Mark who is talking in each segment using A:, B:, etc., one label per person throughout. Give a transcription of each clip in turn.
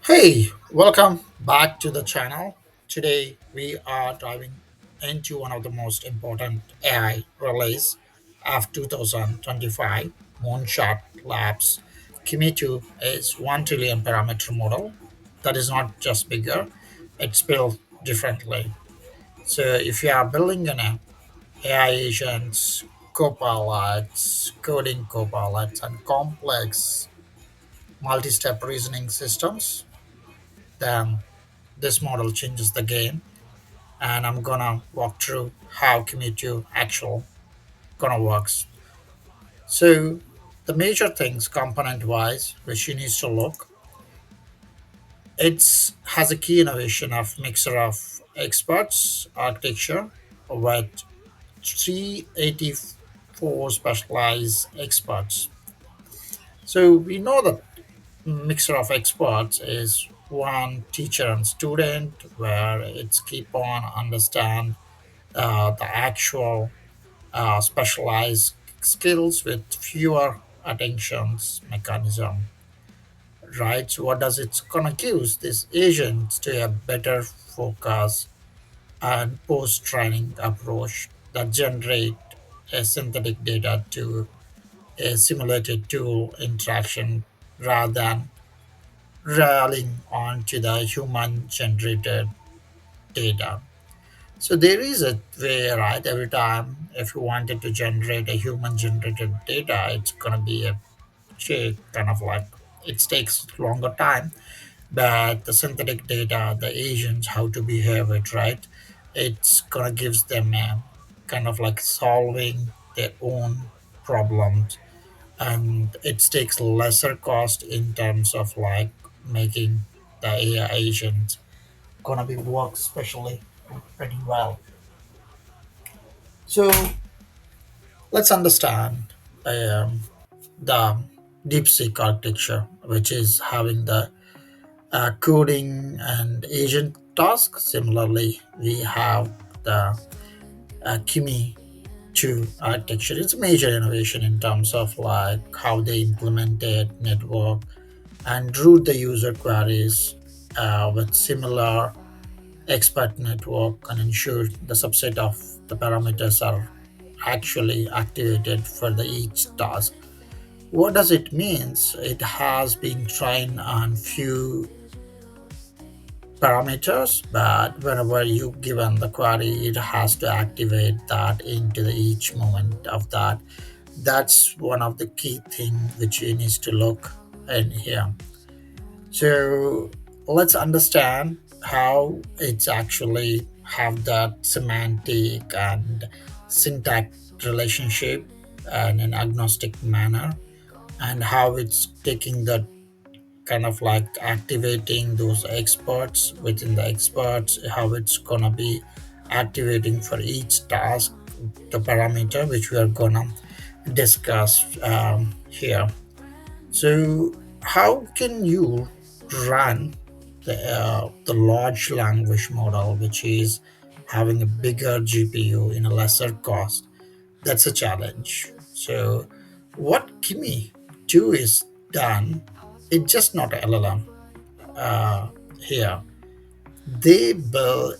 A: Hey, welcome back to the channel. Today we are diving into one of the most important AI release of 2025, Moonshot Labs. Kimi 2 is 1 trillion parameter model that is not just bigger, it's built differently. So if you are building an AI agents, copilots, coding copilots, and complex multi-step reasoning systems, then this model changes the game, and I'm gonna walk through how Kimi 2 actual gonna works. So the major things component wise which you need to look, it's has a key innovation of mixer of experts architecture with 384 specialized experts. So we know that mixer of experts is one teacher and student where it's keep on understand the actual specialized skills with fewer attentions mechanism, right? So what does it gonna give this agent to a better focus and post-training approach that generate a synthetic data to a simulated tool interaction rather than relying on to the human generated data. So there is a way, right? Every time, if you wanted to generate a human generated data, it's gonna be a kind of like it takes longer time. But the synthetic data, the agents, how to behave it, right? It's gonna gives them a kind of like solving their own problems, and it takes lesser cost in terms of like making the AI agent gonna be work especially pretty well. So let's understand the DeepSeek architecture, which is having the coding and agent task. Similarly, we have the Kimi 2 architecture. It's a major innovation in terms of like how they implemented network and route the user queries with similar expert network and ensure the subset of the parameters are actually activated for the each task. What does it means? It has been trained on few parameters, but whenever you given the query, it has to activate that into the each moment of that. That's one of the key thing which you need to look in here. So let's understand how it's actually have that semantic and syntax relationship in an agnostic manner, and how it's taking the kind of like activating those experts within the experts, how it's gonna be activating for each task the parameter which we are gonna discuss here. So how can you run the large language model, which is having a bigger GPU in a lesser cost? That's a challenge. So what Kimi 2 is done, it's just not a LLM here. They build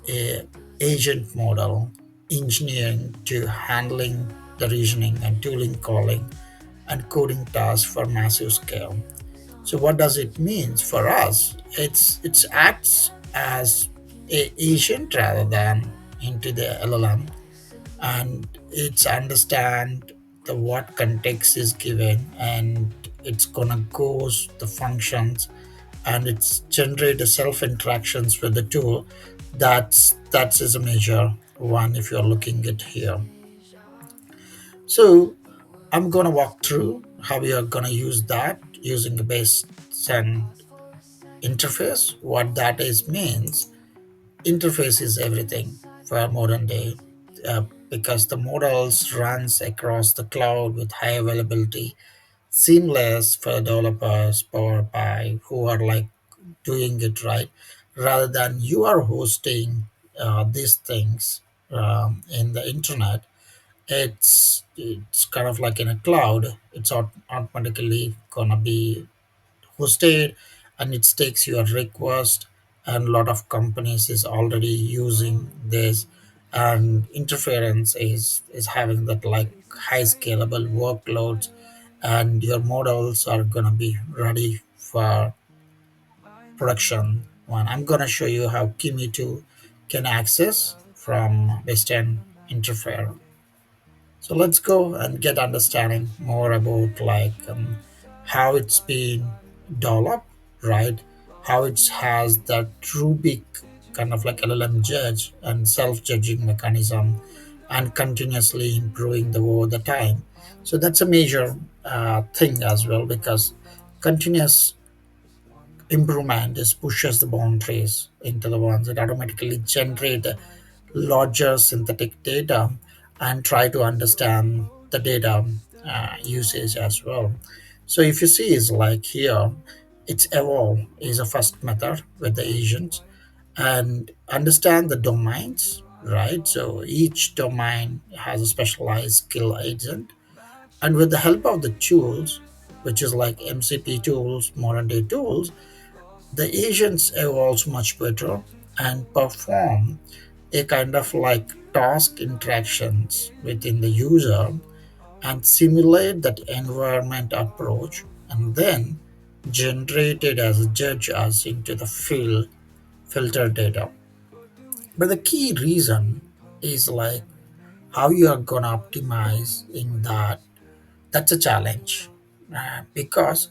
A: a agent model engineering to handling the reasoning and tooling calling and coding tasks for massive scale. So what does it mean for us? It acts as a agent rather than into the LLM, and it's understand the what context is given, and it's gonna goes the functions, and it's generate the self interactions with the tool. That is a major one if you're looking at here. So I'm gonna walk through how we are gonna use that using the base and interface. What that is means, interface is everything for modern day, because the models runs across the cloud with high availability, seamless for developers powered by who are like doing it right, rather than you are hosting these things in the internet. It's kind of like in a cloud, it's automatically gonna be hosted, and it takes your request, and a lot of companies is already using this, and interference is having that like high scalable workloads, and your models are gonna be ready for production one. I'm gonna show you how Kimi 2 can access from Western interference. So let's go and get understanding more about like how it's been developed, right? How it has that Rubik kind of like LLM judge and self-judging mechanism, and continuously improving the over the time. So that's a major thing as well, because continuous improvement is pushes the boundaries into the ones that automatically generate larger synthetic data and try to understand the data usage as well. So if you see is like here, it's evolve is a first method with the agents, and understand the domains, right? So each domain has a specialized skill agent, and with the help of the tools, which is like MCP tools, modern day tools, the agents evolves much better and perform a kind of like task interactions within the user, and simulate that environment approach, and then generate it as a judge us into the field filter data. But the key reason is like how you are gonna optimize in that. That's a challenge, because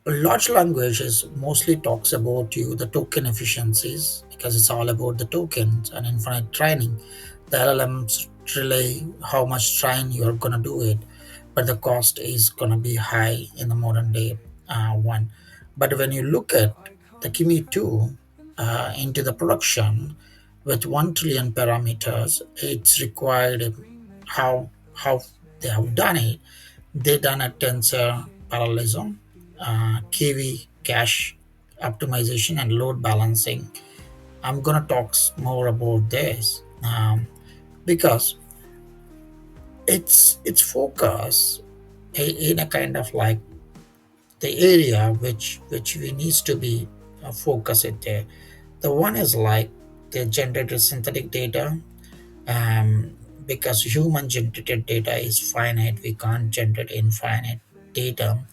A: large languages mostly talks about you the token efficiencies, because it's all about the tokens and infinite training. The LLMs relay how much train you're gonna do it, but the cost is gonna be high in the modern day one. But when you look at the Kimi 2 into the production with 1 trillion parameters, it's required how they have done it. They done a tensor parallelism, KV cache optimization, and load balancing. I'm gonna talk more about this because it's focus in a kind of like the area which we needs to be focused there. The one is like the generated synthetic data, um, because human generated data is finite. We can't generate infinite data,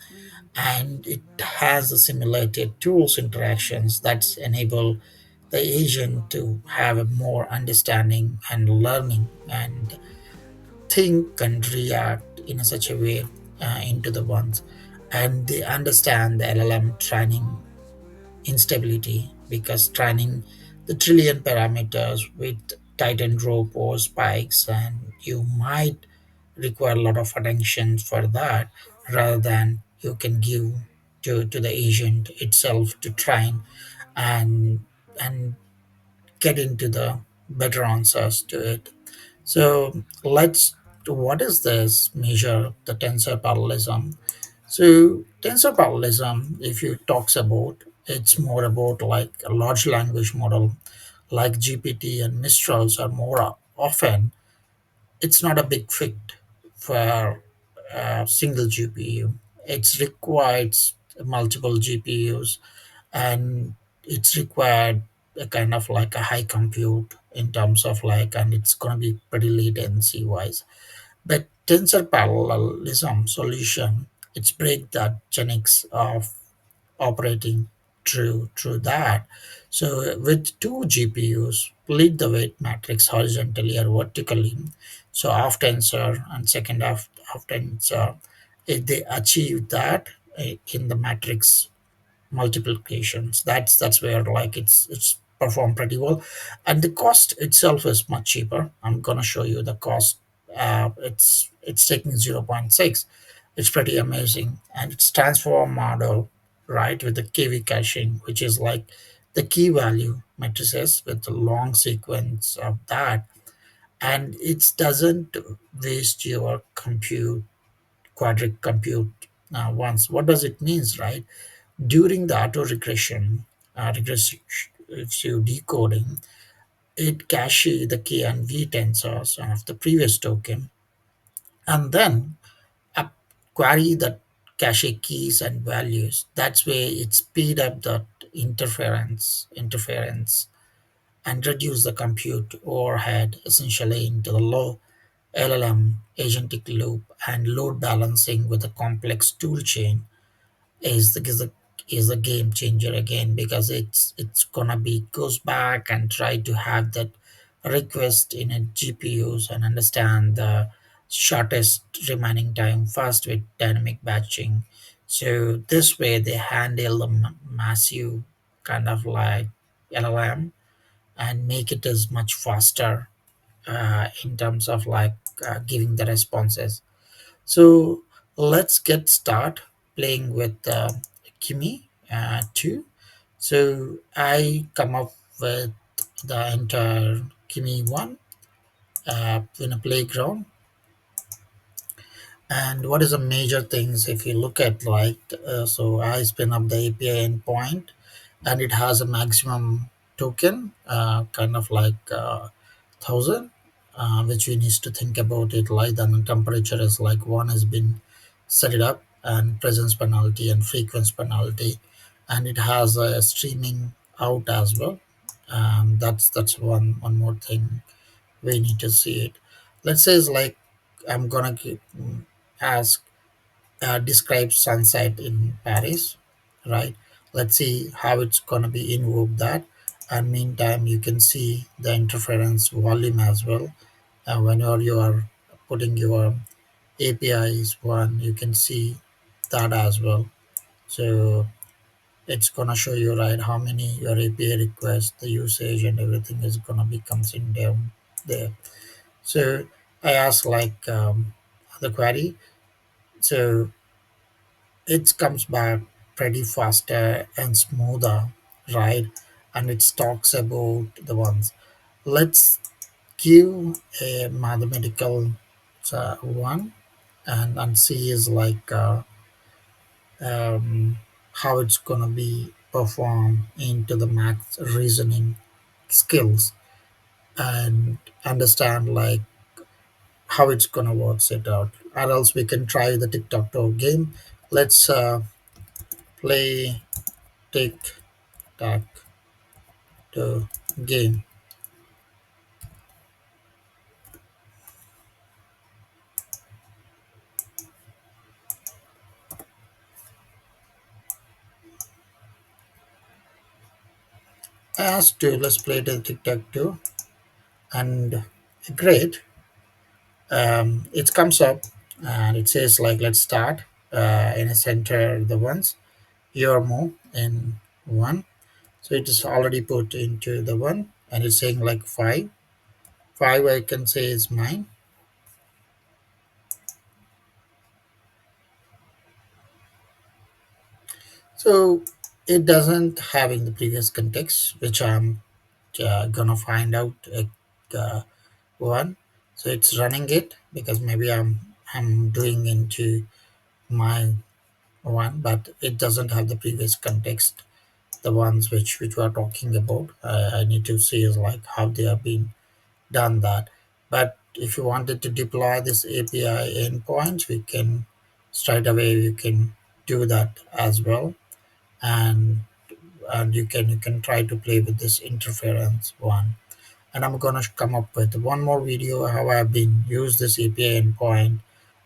A: and it has the simulated tools interactions that enable the agent to have a more understanding and learning and think and react in a such a way into the ones, and they understand the LLM training instability, because training the trillion parameters with tightened rope or spikes, and you might require a lot of attention for that, rather than you can give to the agent itself to train and get into the better answers to it. So let's, what is this measure the tensor parallelism? So tensor parallelism, if you talks about, it's more about like a large language model like GPT and Mistrals are more often, it's not a big fit for a single GPU. It's required multiple GPUs, and it's required a kind of like a high compute in terms of like, and it's going to be pretty latency wise. But tensor parallelism solution, it's break that genetics of operating through that. So with two GPUs, split the weight matrix horizontally or vertically. So half tensor and second half tensor, if they achieve that in the matrix multiplications, that's where like it's performed pretty well, and the cost itself is much cheaper. I'm gonna show you the cost. It's taking zero point 0.6. It's pretty amazing, and it's transform model, right, with the KV caching, which is like the key value matrices with the long sequence of that, and it doesn't waste your compute quadric compute once. What does it means, right? During the auto regression, regressive decoding, it cache the K and V tensors of the previous token, and then query that cache keys and values. That's where it speed up the interference and reduce the compute overhead essentially into the low LLM agentic loop and load balancing with a complex tool chain is a game changer again, because it's gonna be goes back and try to have that request in a GPUs and understand the shortest remaining time fast with dynamic batching. So this way they handle the massive kind of like LLM and make it as much faster in terms of like giving the responses. So let's get start playing with Kimi 2. So I come up with the entire Kimi 1 in a playground. And what is the major things if you look at like, so I spin up the API endpoint and it has a maximum token, kind of like 1,000, which we need to think about it like the temperature is like one has been set it up and presence penalty and frequency penalty, and it has a streaming out as well. That's one more thing we need to see it. Let's say it's like I'm gonna ask describe sunset in Paris, right? Let's see how it's gonna be invoked that. And meantime, you can see the interference volume as well. Whenever you are putting your APIs one, you can see that as well. So it's gonna show you right how many your API requests, the usage, and everything is gonna be comes in down there. So I ask like the query. So it comes back pretty faster and smoother, right? And it talks about the ones. Let's give a mathematical one, and see is like how it's gonna be performed into the math reasoning skills, and understand like how it's gonna work it out. Or else we can try the tic-tac-toe game. Let's play tic-tac the game. I asked to let's play the tic tac toe, and great. It comes up and it says like let's start in a center the ones your move in one. So it is already put into the one, and it's saying like five. Five I can say is mine. So it doesn't have in the previous context, which I'm gonna find out uh, one. So it's running it because maybe I'm doing into my one, but it doesn't have the previous context. The ones which we are talking about, I need to see is like how they have been done that. But if you wanted to deploy this API endpoints, we can straight away you can do that as well, and you can try to play with this interference one. And I'm gonna come up with one more video how I've been use this API endpoint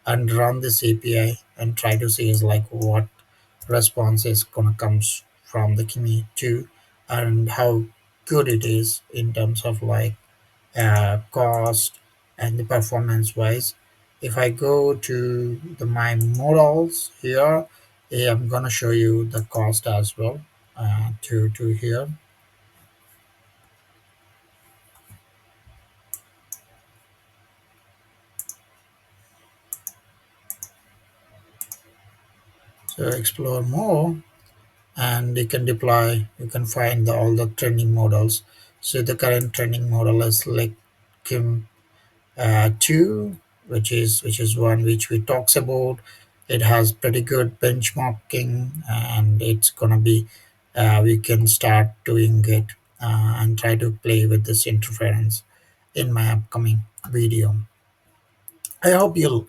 A: and run this API and try to see is like what response is gonna comes from the Kimi 2, and how good it is in terms of like cost and the performance wise. If I go to my models here, I'm gonna show you the cost as well to here. So explore more, and you can deploy, you can find all the training models. So the current training model is like Kim 2, which is one which we talks about. It has pretty good benchmarking, and it's gonna be we can start doing it and try to play with this interference in my upcoming video. I hope you'll